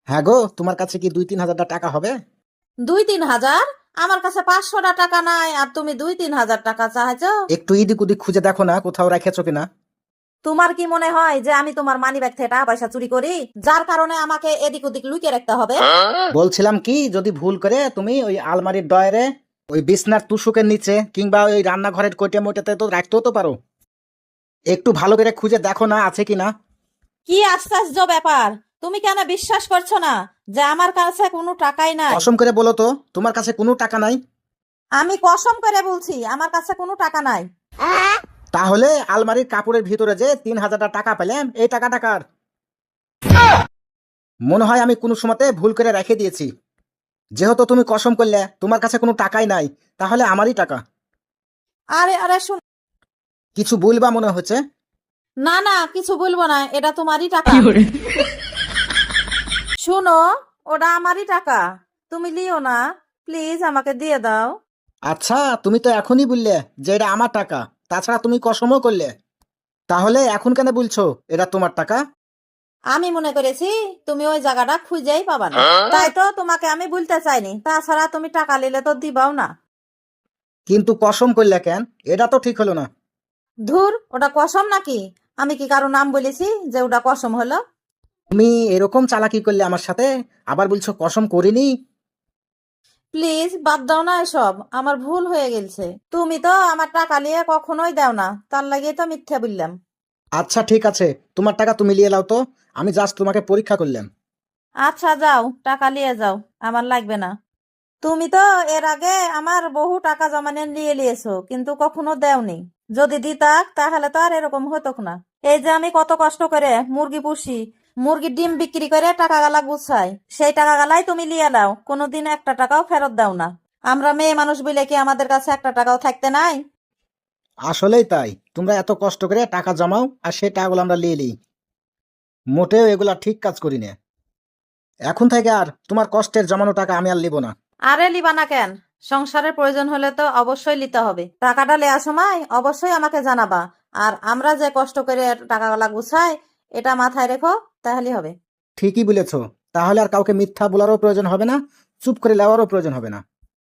হ্যাঁ গো, তোমার কাছে কি 2-3 হাজার টাকা হবে? 2-3 হাজার? আমার কাছে 500টা টাকা নাই আর তুমি 2-3 হাজার টাকা চাইছো? একটু এদিক ওদিক খুঁজে দেখো না, কোথাও রেখেছো কিনা। তোমার কি মনে হয় যে আমি তোমার মানিব্যাগ থেকে টাকা পয়সা চুরি করি, যার কারণে আমাকে এদিক ওদিক লুকিয়ে রাখতে হবে? বলছিলাম কি, যদি ভুল করে তুমি ওই আলমারির ডয়ারে, ওই বিছনার তুষকের নিচে, কিংবা ওই রান্নাঘরের কোটে মোটেতে তো রাখতেও তো পারো। একটু ভালো করে খুঁজে দেখো না আছে কিনা। কি আশ্চর্য ব্যাপার! তুমি কেন বিশ্বাস করছো না যে আমার কাছে কোনো টাকাই নাই? কসম করে বলো তো, তোমার কাছে কোনো টাকা নাই? আমি কসম করে বলছি আমার কাছে কোনো টাকা নাই। তাহলে আলমারির কাপড়ের ভিতরে যে 3,000 টাকা পেলাম, এই টাকাটা কার? মনে হয় আমি কোনো সময়তে ভুল করে রেখে দিয়েছি। যেহেতু তুমি কসম করলে তোমার কাছে কোনো টাকাই নাই, তাহলে আমারই টাকা। আরে আরে শুন, কিছু বলবা মনে হচ্ছে। না না কিছু বলবো না, এটা তোমারই টাকা। শুনো, ওটা আমারই টাকা, তুমি লিও না, প্লিজ আমাকে দিয়ে দাও। আচ্ছা, তুমি তো এখনই বললে যে এটা আমার টাকা, তাছাড়া তুমি কসমও করলে, তাহলে এখন কেন বলছো এটা তোমার টাকা? আমি মনে করেছি তুমি ওই জায়গাটা খুঁজেই পাবা না, তাই তো তোমাকে আমি বলতে চাইনি। তাছাড়া তুমি টাকা নিলে তো দিবাও না। কিন্তু কসম করলে কেন? এটা তো ঠিক হলো না। ধুর, ওটা কসম নাকি? আমি কি কারো নাম বলেছি যে ওটা কসম হলো? তুমি এরকম চালাকি করলে আমার সাথে, আবার বলছো কসম করিনি। প্লিজ বাদ দাও না এসব, আমার ভুল হয়ে গেছে। তুমি তো আমার টাকা নিয়ে কখনোই দাও না, তার লাগিয়ে তো মিথ্যা বললাম। আচ্ছা ঠিক আছে, তোমার টাকা তুমি নিয়ে নাও তো, আমি জাস্ট তোমাকে পরীক্ষা করলাম। আচ্ছা যাও, টাকা নিয়ে যাও, আমার লাগবে না। তুমি তো এর আগে আমার বহু টাকা জমানে নিয়ে নিয়েছো, কিন্তু কখনো দেওনি। যদি দিতাক তাহলে তো আর এরকম হতো না। এই যে আমি কত কষ্ট করে মুরগি পুষি, মুরগির ডিম বিক্রি করে টাকা গালা গুছাই, সেই টাকা গালাই তুমি নিয়ে নাও, কোনোদিন একটা টাকাও ফেরত দাও না। আমরা মেয়ে মানুষ বলে কি আমাদের কাছে একটা টাকাও থাকতে নাই? আসলেই তাই, তোমরা এত কষ্ট করে টাকা জমাও আর সেই টাকাগুলো আমরা নিয়ে নিই। মোটেও এগুলা ঠিক কাজ করি না। এখন থেকে আর তোমার কষ্টের জমানো টাকা আমি আর নিব না। আরে লিবা না কেন? সংসারের প্রয়োজন হলে তো অবশ্যই নিতে হবে। টাকাটা নেওয়ার সময় অবশ্যই আমাকে জানাবা। আর আমরা যে কষ্ট করে টাকাগুলা গুছাই, এটা মাথায় রেখো, তাহলেই হবে। ঠিকই বলেছ। তাহলে আর কাউকে মিথ্যা বলারও প্রয়োজন হবে না, চুপ করে নেওয়ারও প্রয়োজন হবে না।